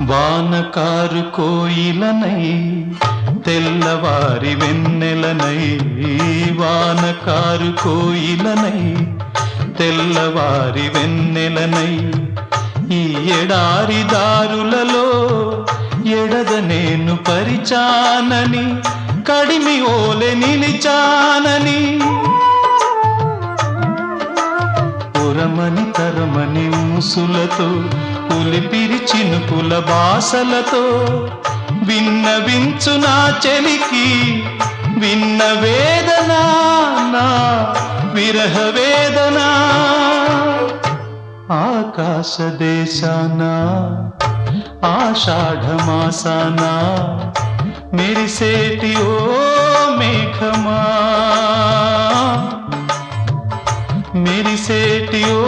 వానకారు కోయిలనై తెల్లవారి వెన్నెలనై, వానకారు కోయిలనై తెల్లవారి వెన్నెలనై, ఈ ఎడారి దారులలో ఎడద నేను పరిచానని, కడిమి ఓలె నిలిచానని, పురమని తరమని ముసులతో పులిపిరి చినుకుల బాసలతో విన్నవించు నా చెలికి విన్న వేదన, నా విరహ వేదన. ఆకాశ దేశాన ఆషాఢమాసాన మెరిసేటి ఓ మేఘమా, మెరిసేటి ఓ